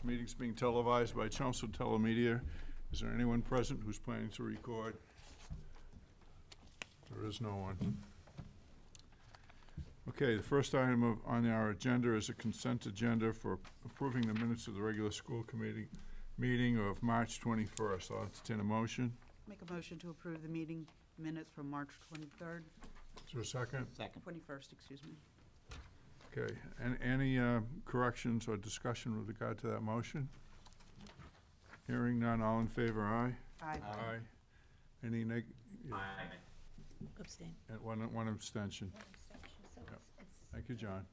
This meeting's being televised by Chelmsford Telemedia. Is there anyone present who's planning to record? There is no one. Okay, the first item on our agenda is a consent agenda for approving the minutes of the regular school committee meeting of March 21st. I'll entertain a motion. Make a motion to approve the meeting minutes from March 23rd, Is there a second? Second. 21st, excuse me. Okay, and any corrections or discussion with regard to that motion? Hearing none, all in favor, aye? Aye. Aye. Any neg? Yeah, Abstain. and one abstention. Thank you, John.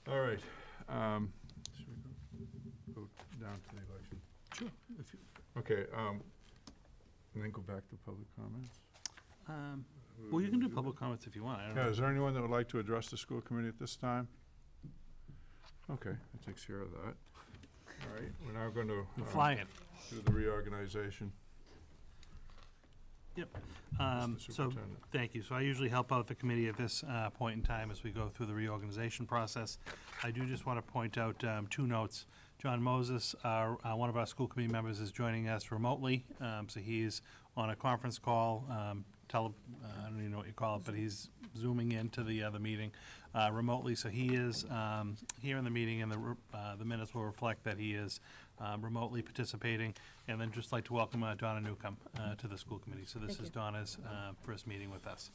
All right. Should we go down to the election? Sure. If you, Okay, and then go back to public comments. well, you can do public comments if you want. I don't Yeah, know. is there anyone that would like to address the school committee at this time? Okay, that takes care of that. All right, we're now going to You're flying. do the reorganization. Yep. Mr. So, Superintendent. thank you. So I usually help out the committee at this point in time as we go through the reorganization process. I do just want to point out two notes. John Moses, one of our school committee members, is joining us remotely. So he's on a conference call, I don't even know what you call it, but he's zooming into the other meeting remotely. So he is here in the meeting, and the minutes will reflect that he is remotely participating. And then just like to welcome Donna Newcomb to the school committee. So this is Donna's first meeting with us.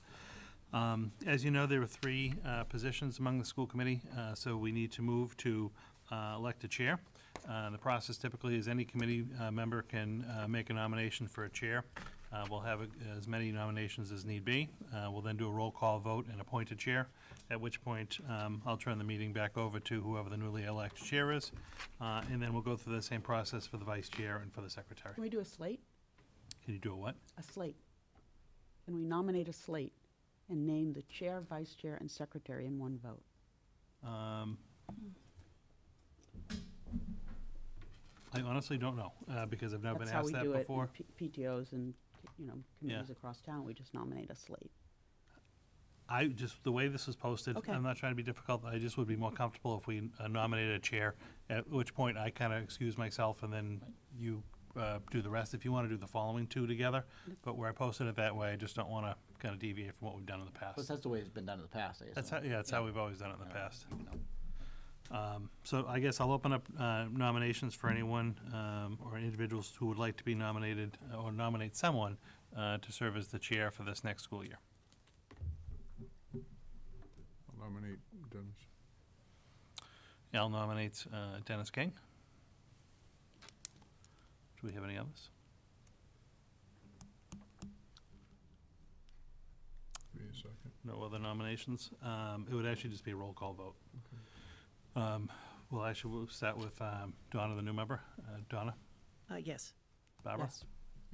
As you know, there are three positions among the school committee, so we need to move to elect a chair. The process typically is any committee member can make a nomination for a chair. We'll have as many nominations as need be. We'll then do a roll call vote and appoint a chair, at which point I'll turn the meeting back over to whoever the newly elected chair is, and then we'll go through the same process for the vice chair and for the secretary. Can we do a slate? Can you do a what? A slate. Can we nominate a slate and name the chair, vice chair, and secretary in one vote? I honestly don't know, because I've never been That's how asked we that do it before. in PTOs and, committees across town. We just nominate a slate. The way this is posted, Okay. I'm not trying to be difficult, I just would be more comfortable if we nominated a chair, at which point I kind of excuse myself and then you do the rest, if you want to do the following two together. But where I posted it that way, I just don't want to kind of deviate from what we've done in the But past. that's the way it's been done in the past, I guess. That's how we've always done it in the past. You know. So I guess I'll open up nominations for anyone or individuals who would like to be nominated or nominate someone to serve as the chair for this next school year. I'll nominate Dennis. Al nominates Dennis King. Do we have any others? Give me a second. No other nominations? It would actually just be a roll call vote. We'll start with Donna, the new member. Donna? Yes. Barbara? Yes.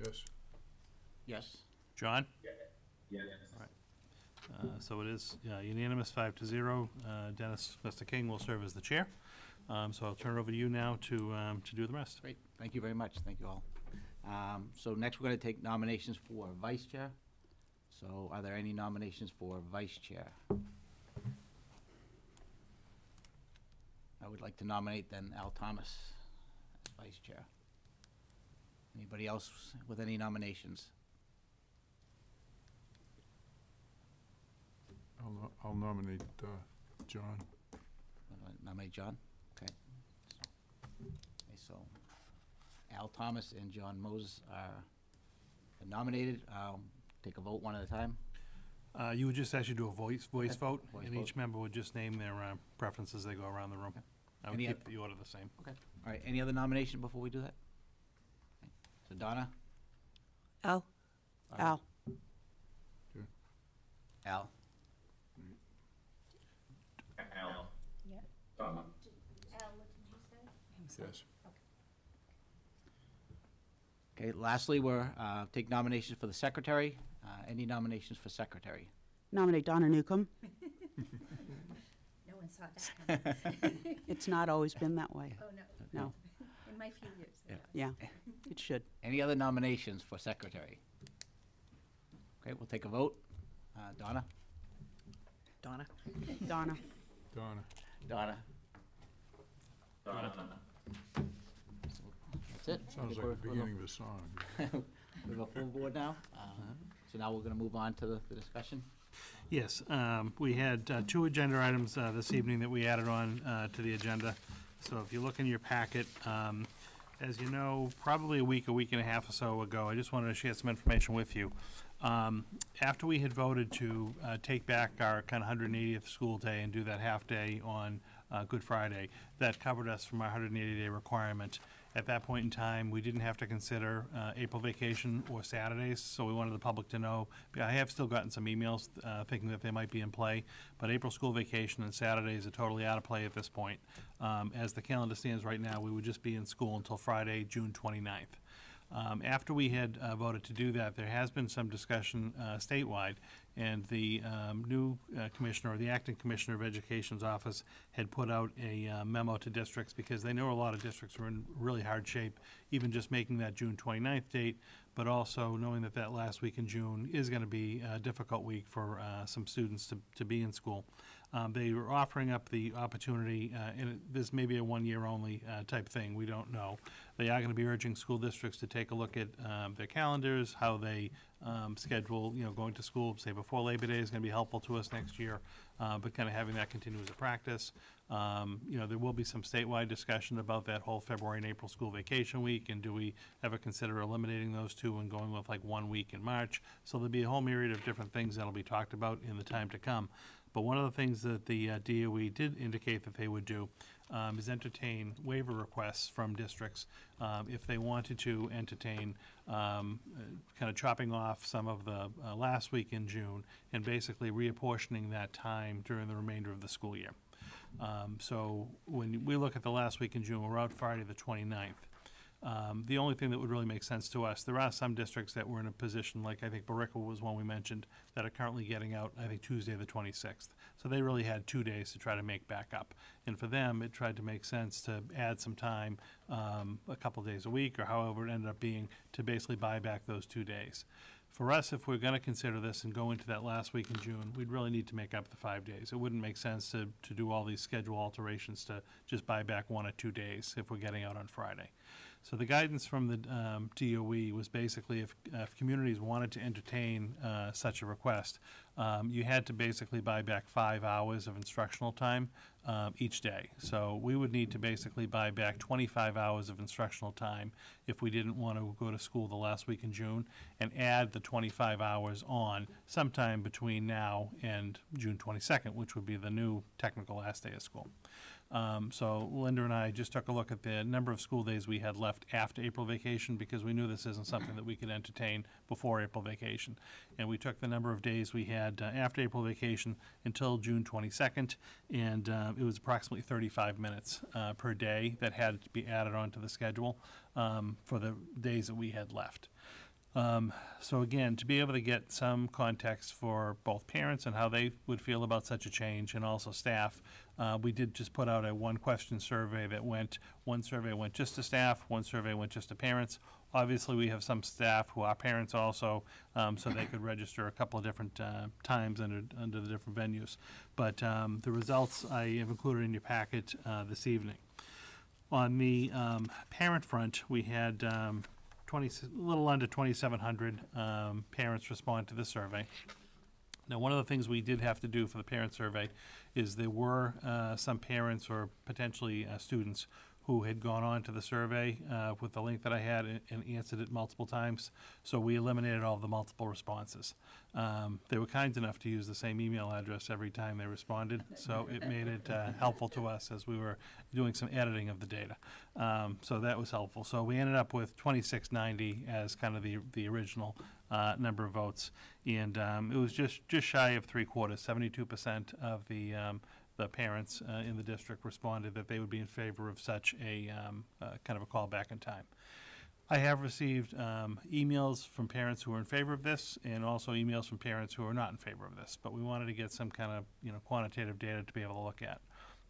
Yes. Yes. John? Yes. All right. So it is unanimous, 5-0. Dennis, Mr. King will serve as the chair. So I'll turn it over to you now to do the rest. Great, thank you very much, thank you all. So next, we're gonna take nominations for vice chair. So are there any nominations for vice chair? I would like to nominate then Al Thomas as vice chair. Anybody else with any nominations? I'll nominate John. Nominate John? Okay. So Al Thomas and John Moses are nominated. I'll take a vote one at a time. You would just actually do a voice vote, Voice and vote. each member would just name their preferences as they go around the room. Okay. I would Any keep the order the same. Okay. All right, any other nomination before we do that? Okay. So Donna? Al? Al. Al? Al. Yeah. Donna. Al, what did you say? Yes. Okay, lastly, we're take nominations for the secretary. Any nominations for secretary? Nominate Donna Newcomb. No one saw that coming. It's not always been that way. Oh, no. No. In my few years. Yeah. Yeah, it should. Any other nominations for secretary? Okay, we'll take a vote. Donna? Donna. Donna. Donna. Donna? Jonathan. That's it. I Sounds think like we're- the beginning of the song. We have a full board now. So now we're gonna move on to the discussion. Yes, we had two agenda items this evening that we added on to the agenda. So if you look in your packet, as you know, probably a week and a half or so ago, I just wanted to share some information with you. After we had voted to take back our kind of 180th school day and do that half-day on Good Friday, that covered us from our 180-day requirement. At that point in time, we didn't have to consider April vacation or Saturdays, so we wanted the public to know. I have still gotten some emails thinking that they might be in play, but April school vacation and Saturdays are totally out of play at this point. As the calendar stands right now, we would just be in school until Friday, June 29th. After we had voted to do that, there has been some discussion statewide, and the new commissioner, or the acting commissioner of Education's office, had put out a memo to districts because they know a lot of districts are in really hard shape, even just making that June 29th date, but also knowing that that last week in June is going to be a difficult week for some students to be in school. They were offering up the opportunity, and this may be a one-year only type thing, we don't know. They are going to be urging school districts to take a look at their calendars, how they schedule, going to school, say before Labor Day is going to be helpful to us next year, but kind of having that continue as a practice. There will be some statewide discussion about that whole February and April school vacation week, and do we ever consider eliminating those two and going with like 1 week in March? So there'll be a whole myriad of different things that'll be talked about in the time to come. But one of the things that the DOE did indicate that they would do is entertain waiver requests from districts if they wanted to entertain kind of chopping off some of the last week in June and basically reapportioning that time during the remainder of the school year. So when we look at the last week in June, we're out Friday the 29th. The only thing that would really make sense to us, there are some districts that were in a position, like I think Barica was one we mentioned, that are currently getting out, I think, Tuesday the 26th. So they really had 2 days to try to make back up. And for them, it tried to make sense to add some time, a couple days a week, or however it ended up being, to basically buy back those 2 days. For us, if we're going to consider this and go into that last week in June, we'd really need to make up the 5 days. It wouldn't make sense to do all these schedule alterations to just buy back 1 or 2 days if we're getting out on Friday. So the guidance from the DOE was basically if communities wanted to entertain such a request, you had to basically buy back 5 hours of instructional time each day. So we would need to basically buy back 25 hours of instructional time if we didn't want to go to school the last week in June, and add the 25 hours on sometime between now and June 22nd, which would be the new technical last day of school. So Linda and I just took a look at the number of school days we had left after April vacation, because we knew this isn't something that we could entertain before April vacation. And we took the number of days we had after April vacation until June 22nd, and it was approximately 35 minutes per day that had to be added onto the schedule for the days that we had left. So again, to be able to get some context for both parents and how they would feel about such a change, and also staff, we did just put out a 1-question survey that went, one survey went just to staff, one survey went just to parents. Obviously, we have some staff who are parents also, so they could register a couple of different times under the different venues. But the results I have included in your packet this evening. On the parent front, we had a little under 2,700 parents respond to the survey. Now, one of the things we did have to do for the parent survey is there were some parents or potentially students who had gone on to the survey with the link that I had and answered it multiple times. So we eliminated all the multiple responses. They were kind enough to use the same email address every time they responded, so it made it helpful to us as we were doing some editing of the data. So that was helpful. So we ended up with 2690 as kind of the original number of votes, and it was just shy of 3/4, 72% of the parents in the district responded that they would be in favor of such a kind of a call back in time. I have received emails from parents who are in favor of this, and also emails from parents who are not in favor of this, but we wanted to get some kind of quantitative data to be able to look at.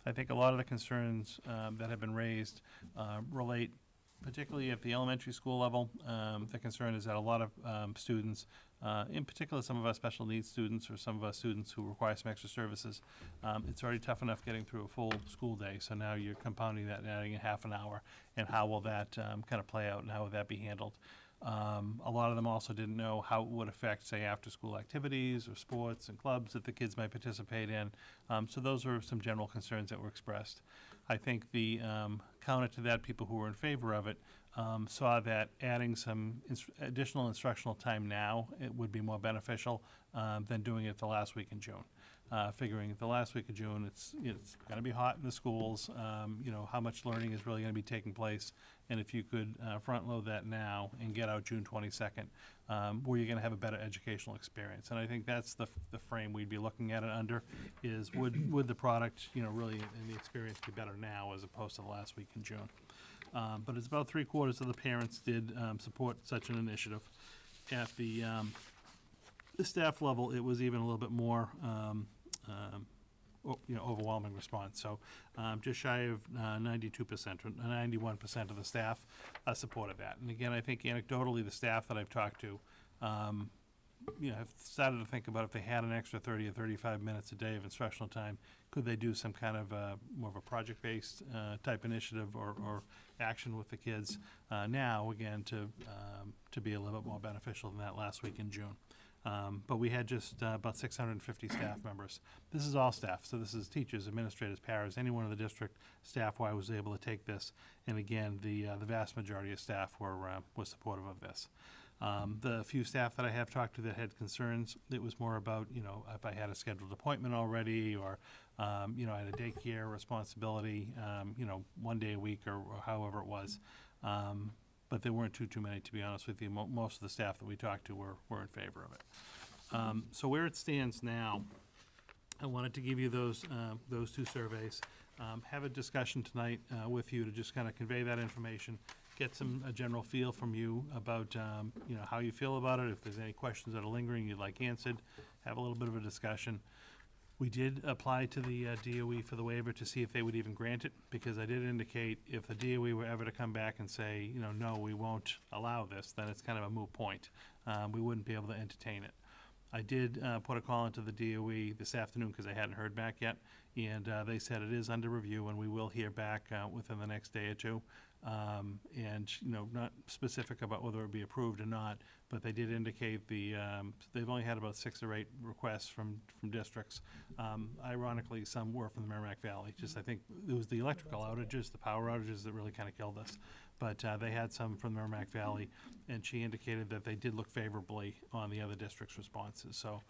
I think a lot of the concerns that have been raised relate particularly at the elementary school level. The concern is that a lot of students, in particular some of our special needs students or some of our students who require some extra services, it's already tough enough getting through a full school day, so now you're compounding that and adding a half an hour, and how will that kind of play out, and how will that be handled? A lot of them also didn't know how it would affect, say, after-school activities or sports and clubs that the kids might participate in. So those are some general concerns that were expressed. I think the counter to that, people who were in favor of it saw that adding some additional instructional time now, it would be more beneficial than doing it the last week in June. Figuring the last week of June, it's going to be hot in the schools. You know, how much learning is really going to be taking place, and if you could front load that now and get out June 22nd, where you're going to have a better educational experience. And I think that's the frame we'd be looking at it under, is would the product, you know, really and the experience be better now as opposed to the last week in June. But it's about 3/4 of the parents did support such an initiative. At the staff level, it was even a little bit more overwhelming response. So just shy of 92% or 91% of the staff supported that. And again, I think anecdotally, the staff that I've talked to, have started to think about if they had an extra 30 or 35 minutes a day of instructional time, could they do some kind of more of a project-based type initiative or action with the kids now, again, to be a little bit more beneficial than that last week in June. But we had just about 650 staff members. This is all staff, so this is teachers, administrators, paras, anyone in the district staff-wise was able to take this. And again, the vast majority of staff were supportive of this. The few staff that I have talked to that had concerns, it was more about, if I had a scheduled appointment already, or, I had a daycare responsibility, 1 day a week or however it was. But there weren't too many, to be honest with you. Most of the staff that we talked to were in favor of it. So where it stands now, I wanted to give you those two surveys. Have a discussion tonight with you to just kind of convey that information, get a general feel from you about how you feel about it. If there's any questions that are lingering you'd like answered, have a little bit of a discussion. We did apply to the DOE for the waiver to see if they would even grant it, because I did indicate if the DOE were ever to come back and say, no, we won't allow this, then it's kind of a moot point. We wouldn't be able to entertain it. I did put a call into the DOE this afternoon because I hadn't heard back yet, and they said it is under review and we will hear back within the next day or two. And not specific about whether it would be approved or not, but they did indicate they've only had about 6 or 8 requests from districts. Ironically, some were from the Merrimack Valley. Just I think it was the electrical outages, the power outages that really kind of killed us. But they had some from the Merrimack Valley, and she indicated that they did look favorably on the other districts' responses. So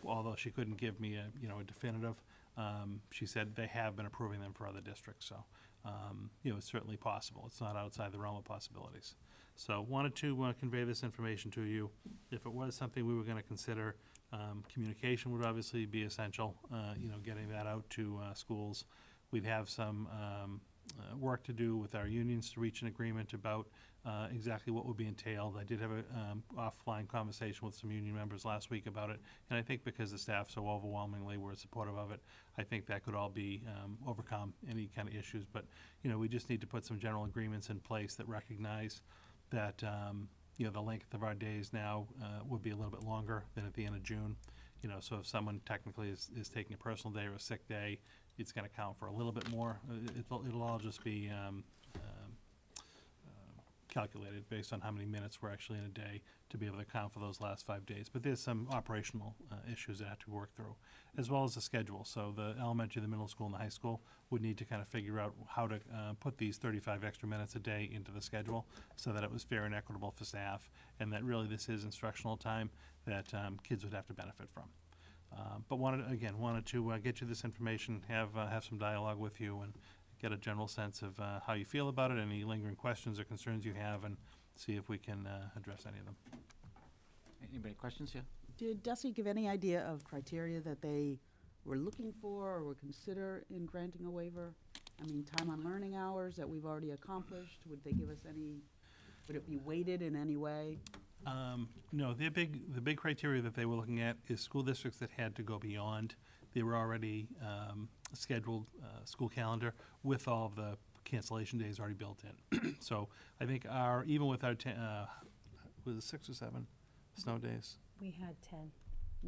although she couldn't give me a definitive, she said they have been approving them for other districts. So it's certainly possible. It's not outside the realm of possibilities. So wanted to convey this information to you. If it was something we were going to consider, communication would obviously be essential, getting that out to schools. We'd have some work to do with our unions to reach an agreement about exactly what would be entailed. I did have an offline conversation with some union members last week about it, and I think because the staff so overwhelmingly were supportive of it, I think that could all be overcome, any kind of issues. But, we just need to put some general agreements in place that recognize that, the length of our days now would be a little bit longer than at the end of June. So if someone technically is taking a personal day or a sick day, it's going to count for a little bit more. It'll all just be calculated based on how many minutes we're actually in a day to be able to account for those last 5 days. But there's some operational issues that have to be worked through, as well as the schedule. So the elementary, the middle school, and the high school would need to kind of figure out how to put these 35 extra minutes a day into the schedule so that it was fair and equitable for staff, and that really this is instructional time that kids would have to benefit from. But wanted to get you this information, have some dialogue with you, and get a general sense of how you feel about it, any lingering questions or concerns you have, and see if we can address any of them. Anybody questions here? Did DESE give any idea of criteria that they were looking for or would consider in granting a waiver? I mean, time on learning hours that we've already accomplished, would they give us would it be weighted in any way? No, the big criteria that they were looking at is school districts that had to go beyond. They were already scheduled school calendar with all of the cancellation days already built in. So I think even with our, was it 6 or 7 snow days? We had 10.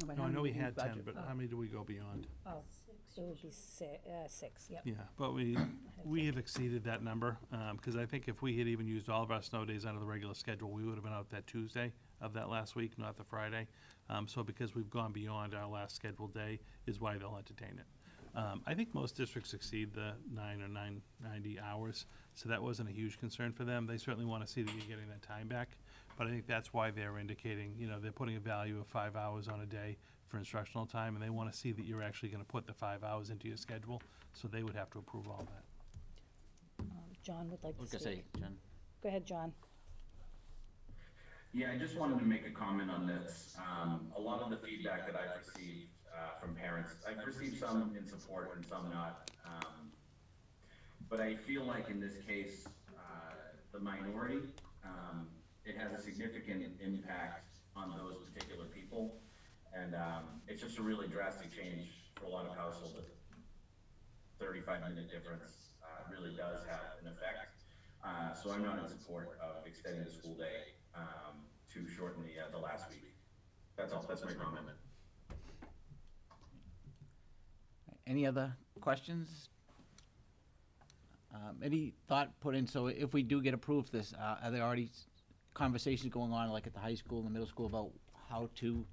but No, how I know many we did we had 10, budget but for? how many do we go beyond? Oh, it would be 6, yep. Yeah, but we have exceeded that number, because I think if we had even used all of our snow days under the regular schedule, we would have been out that Tuesday of that last week, not the Friday. So because we've gone beyond our last scheduled day is why they'll entertain it. I think most districts exceed the 9 or 990 hours, so that wasn't a huge concern for them. They certainly want to see that you're getting that time back, but I think that's why they're indicating, they're putting a value of 5 hours on a day for instructional time, and they want to see that you're actually going to put the 5 hours into your schedule, so they would have to approve all that. John would like I was to gonna say, speak. Jen. Go ahead, John. Yeah, I just wanted to make a comment on this. A lot of the feedback that I've received from parents, I've received some in support and some not. But I feel like in this case, the minority, it has a significant impact on those particular people. And it's just a really drastic change for a lot of households. A 35-minute difference really does have an effect. So I'm not in support of extending the school day to shorten the last week. That's all. That's my comment. Any other questions? Any thought put in, so if we do get approved this, are there already conversations going on, like at the high school and the middle school, about how to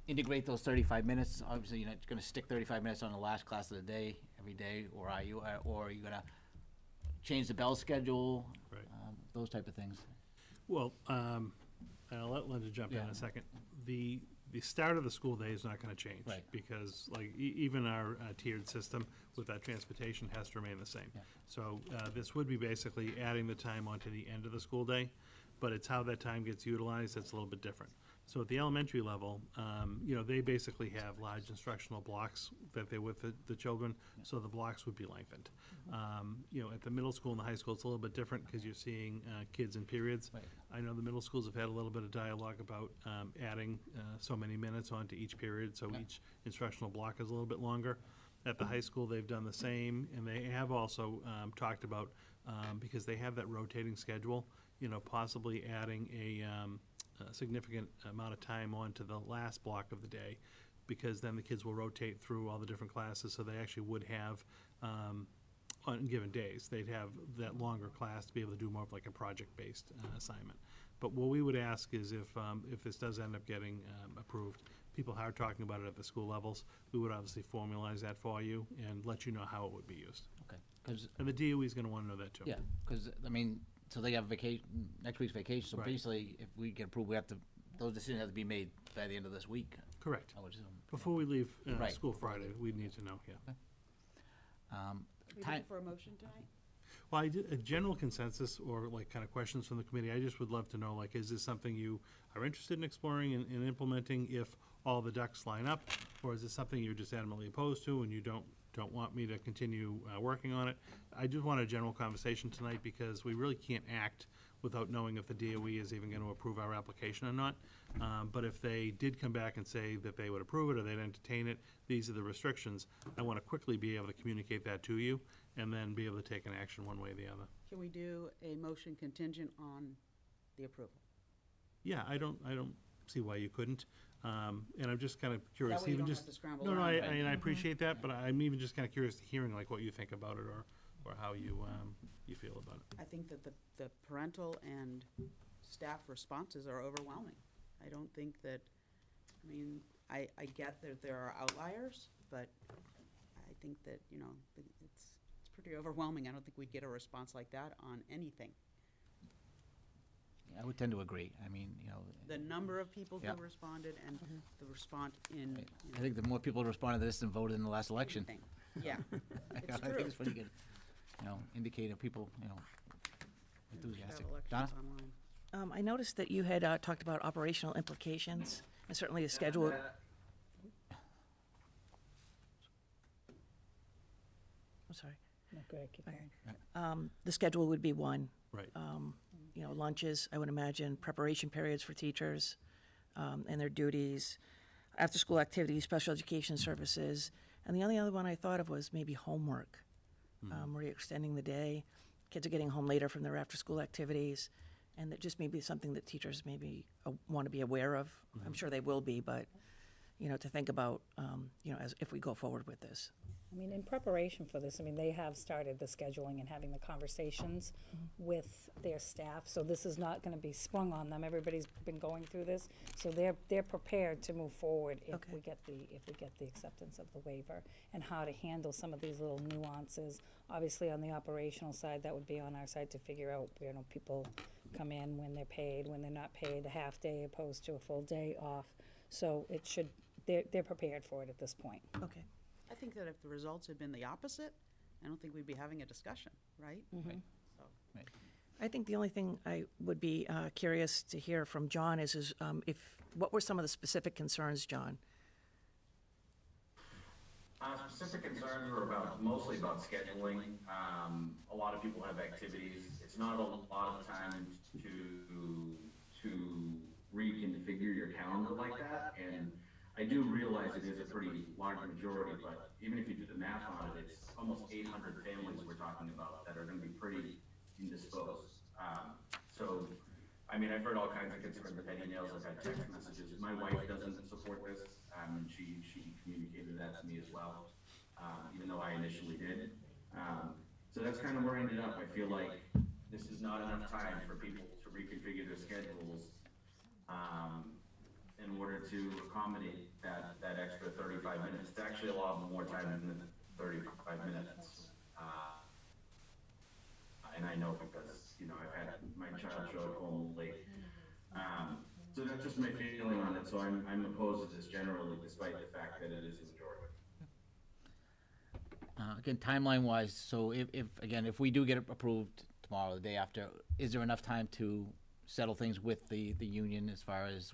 integrate those 35 minutes? Obviously, you're not gonna stick 35 minutes on the last class of the day, every day, or are you gonna change the bell schedule? Right. Those type of things. Well, and I'll let Linda jump in Yeah. a second. The start of the school day is not gonna change. Right. Because like even our tiered system with that transportation has to remain the same. Yeah. So this would be basically adding the time onto the end of the school day, but it's how that time gets utilized that's a little bit different. So at the elementary level, they basically have large instructional blocks that they're with the children, so the blocks would be lengthened. At the middle school and the high school, it's a little bit different because you're seeing kids in periods. Right. I know the middle schools have had a little bit of dialogue about adding so many minutes onto each period, so Yeah. each instructional block is a little bit longer. At the high school, they've done the same, and they have also talked about, because they have that rotating schedule, possibly adding a significant amount of time onto the last block of the day, because then the kids will rotate through all the different classes, so they actually would have, on given days, they'd have that longer class to be able to do more of like a project-based assignment. But what we would ask is if this does end up getting approved, people are talking about it at the school levels, we would obviously formalize that for you and let you know how it would be used. Okay. 'Cause And the DOE is gonna wanna know that too. yeah, because, so they have vacation, next week's vacation, so Right. basically, if we get approved, those decisions have to be made by the end of this week, Correct. I would assume. Before we leave Right. school Friday, we'd need to know, yeah. Are we Time- looking for a motion tonight? Well, I did a general consensus or like kind of questions from the committee. I just would love to know, like, is this something you are interested in exploring and implementing if all the ducks line up? Or is this something you're just adamantly opposed to and you don't want me to continue working on it? I just want a general conversation tonight because we really can't act without knowing if the DOE is even going to approve our application or not. But if they did come back and say that they would approve it or they'd entertain it, these are the restrictions. I want to quickly be able to communicate that to you and then be able to take an action one way or the other. Can we do a motion contingent on the approval? Yeah, I don't see why you couldn't. And I'm just kind of curious, That way you even don't just. have to scramble No, around. and I appreciate that, but I'm even just kind of curious to hearing like what you think about it or how you feel about it. I think that the parental and staff responses are overwhelming. I don't think that, I get that there are outliers, but I think that, it's pretty overwhelming. I don't think we'd get a response like that on anything. I would tend to agree, The number of people Yeah. who responded and the response in, I think the more people who responded to this than voted in the last election. everything. Yeah, I it's think true. it's pretty good, indicator of people, We should have enthusiastic. elections Donna? online. I noticed that you had talked about operational implications, and certainly the schedule. I'm sorry. No, go ahead, keep going. The schedule would be one. Right. Lunches, I would imagine, preparation periods for teachers and their duties, after-school activities, special education services, and the only other one I thought of was maybe homework. where you're extending the day. Kids are getting home later from their after-school activities, and that just may be something that teachers maybe want to be aware of. I'm sure they will be, but, to think about, as if we go forward with this. I mean, in preparation for this, I mean, they have started the scheduling and having the conversations with their staff, so this is not gonna be sprung on them. Everybody's been going through this, so they're prepared to move forward if Okay. we get the acceptance of the waiver, and how to handle some of these little nuances. Obviously, on the operational side, that would be on our side to figure out, people come in when they're paid, when they're not paid, a half day opposed to a full day off. So they're prepared for it at this point. Okay. I think that if the results had been the opposite, I don't think we'd be having a discussion, right? Right. So, I think the only thing I would be curious to hear from John is what were some of the specific concerns, John? Specific concerns were mostly about scheduling. A lot of people have activities. It's not a lot of time to reconfigure your calendar like that. And I do realize it is a pretty large majority, but even if you do the math on it, it's almost 800 families we're talking about that are going to be pretty indisposed. So, I mean, I've heard all kinds of concerns. I've had emails, I've had text messages. My wife doesn't support this. She communicated that to me as well, even though I initially did. So that's kind of where I ended up. I feel like this is not enough time for people to reconfigure their schedules in order to accommodate that extra 35 minutes. It's actually a lot more time than the 35 minutes. And I know because, I've had my child show up home late. So that's just my feeling on it. So I'm opposed to this generally, despite the fact that it is a majority. Again, timeline-wise, so if we do get it approved tomorrow, the day after, is there enough time to settle things with the union as far as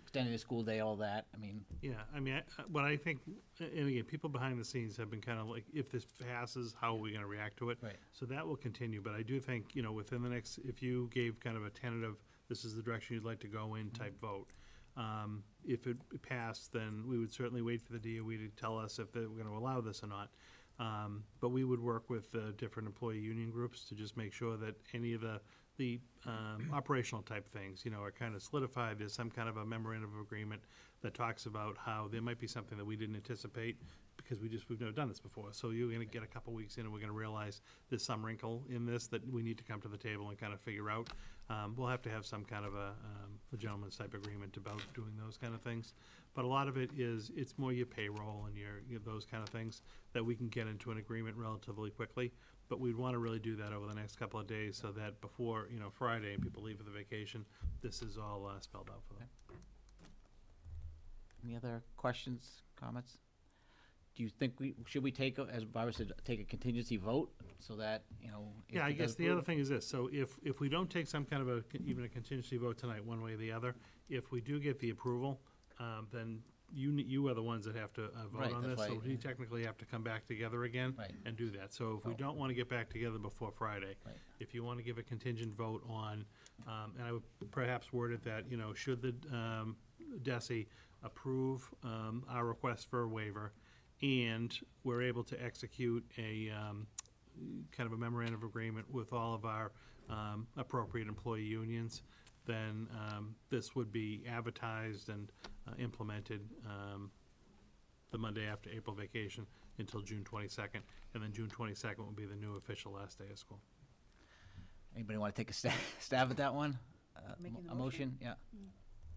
extending the school day, all that? I mean, Yeah, I mean, what I think, and again, people behind the scenes have been kind of like, if this passes, how are we gonna react to it? Right. So that will continue, but I do think, within the next, if you gave kind of a tentative, this is the direction you'd like to go in type vote, if it passed, then we would certainly wait for the DOE to tell us if they were gonna allow this or not. But we would work with different employee union groups to just make sure that any of the operational type things, are kind of solidified. There's some kind of a memorandum of agreement that talks about how there might be something that we didn't anticipate because we've never done this before. So you're gonna get a couple weeks in and we're gonna realize there's some wrinkle in this that we need to come to the table and kind of figure out. We'll have to have some kind of a gentleman's type agreement about doing those kind of things. But a lot of it it's more your payroll and your those kind of things that we can get into an agreement relatively quickly. But we'd want to really do that over the next couple of days so that before, Friday and people leave for the vacation, this is all spelled out for them. any other questions, comments? Do you think should we take, as Barbara said, take a contingency vote so that, if Yeah, I it guess does the other approve- thing is this, so if we don't take some kind of even a contingency vote tonight, one way or the other, if we do get the approval, then you are the ones that have to vote Right, on that's this, so why- we technically have to come back together again Right. and do that. So if we Oh. don't want to get back together before Friday, Right. if you want to give a contingent vote on, and I would perhaps word it that, should the DESI approve our request for a waiver, and we're able to execute a kind of a memorandum of agreement with all of our appropriate employee unions, then this would be advertised and implemented the Monday after April vacation until June 22nd, and then June 22nd will be the new official last day of school. Anybody want to take a stab at that one? Making the A motion? Yeah.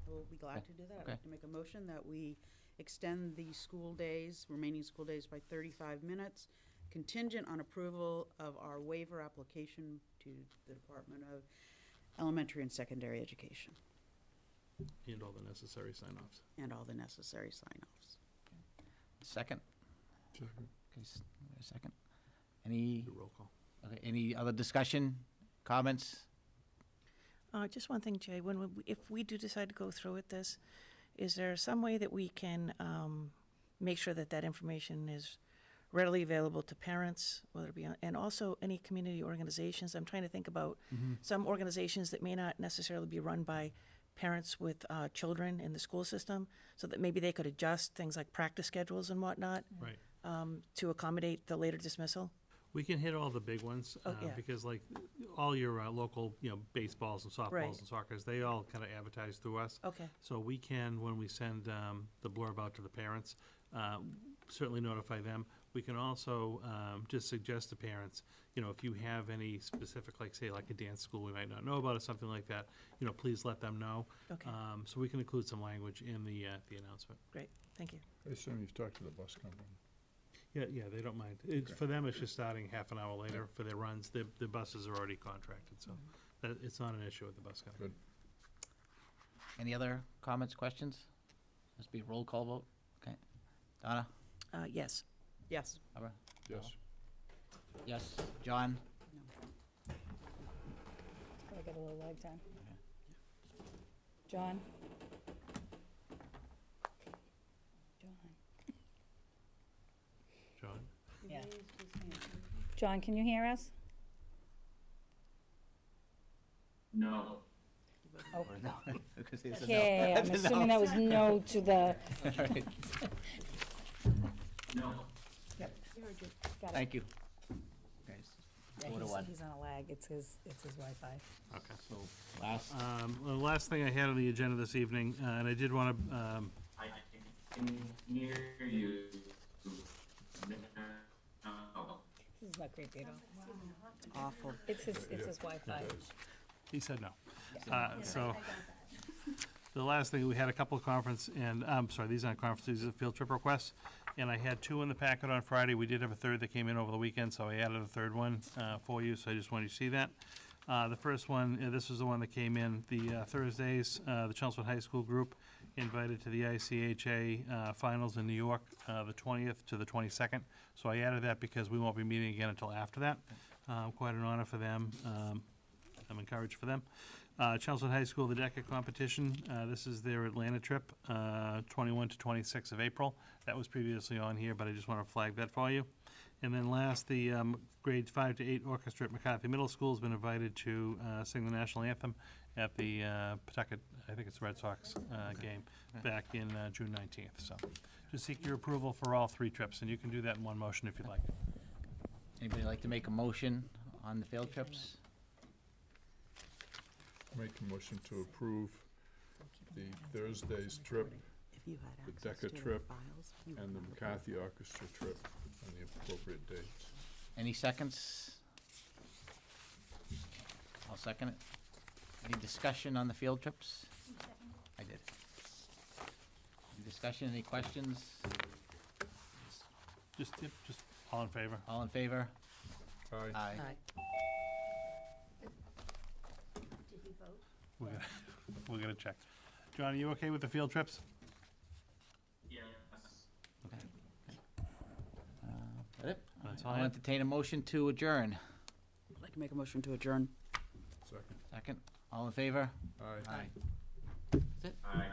We'll be glad to do that. I'd Okay. like to make a motion that we extend the remaining school days by 35 minutes, contingent on approval of our waiver application to the Department of Elementary and Secondary Education And all the necessary sign-offs. and all the necessary sign-offs. Second? Second. Okay, a second. Any, Do roll call. okay, any other discussion, comments? Just one thing, Jay, if we do decide to go through with this, is there some way that we can make sure that information is readily available to parents, whether it be, and also any community organizations? I'm trying to think about some organizations that may not necessarily be run by parents with children in the school system, so that maybe they could adjust things like practice schedules and whatnot. Right. to accommodate the later dismissal? We can hit all the big ones, Oh, yeah. because like, all your local, baseballs and Right. softballs and soccers, they all kind of advertise through us. Okay, So we can, when we send the blurb out to the parents, certainly notify them. We can also just suggest to parents, if you have any specific, like, say, like a dance school we might not know about or something like that, please let them know. okay, So we can include some language in the announcement. great, thank you. I assume you've talked to the bus company. Yeah, they don't mind. For them, it's just starting half an hour later for their runs. The buses are already contracted, so it's not an issue with the bus company. Good. Any other comments, questions? Must be a roll call vote. Okay. Donna? Yes. Yes. Barbara? Yes. Yes. John? Probably got a little lag time. John? John? John? Yeah. John, can you hear us? No. Oh, No. Because he said no. okay, I'm assuming that was no to the, All right. No. got it. Thank you. Guys, Yeah, 4-1. he's on a lag, it's his Wi-Fi. Okay. So, last, The last thing I had on the agenda this evening, and I did want to, I can hear you. No. This is not creepy at all. Awful. It's his Wi-Fi. he said no. So, the last thing, we had a couple of conference, and, I'm sorry, these aren't conferences, these are field trip requests. And I had 2 in the packet on Friday. We did have a third that came in over the weekend, so I added a third one for you, so I just wanted you to see that. The first one, this was the one that came in, the Thursdays, the Chelmsford High School group invited to the ICHA finals in New York, the 20th to the 22nd. So I added that because we won't be meeting again until after that. Quite an honor for them. I'm encouraged for them. Chelmsford High School, the DECA competition, this is their Atlanta trip, 21 to 26 of April. That was previously on here, but I just want to flag that for you. And then last, the grades 5 to 8 orchestra at McCarthy Middle School has been invited to sing the national anthem at the Pawtucket, I think it's Red Sox game, back in June 19th. So just seek your approval for all 3 trips, and you can do that in one motion if you'd like. anybody like to make a motion on the field trips? Make a motion to approve the Thursday's trip If you had The access DECA to trip files, you and the would. McCarthy Orchestra trip on the appropriate dates. Any seconds? I'll second it. Any discussion on the field trips? I did. Any discussion, any questions? Just all in favor? All in favor? Aye. Aye. Aye. Did you vote? We're gonna check. John, are you okay with the field trips? Yes. That it? That's all I I'll have. entertain a motion to adjourn. I'd like to make a motion to adjourn. Second. Second. All in favor? Aye. Aye. That's it. Aye.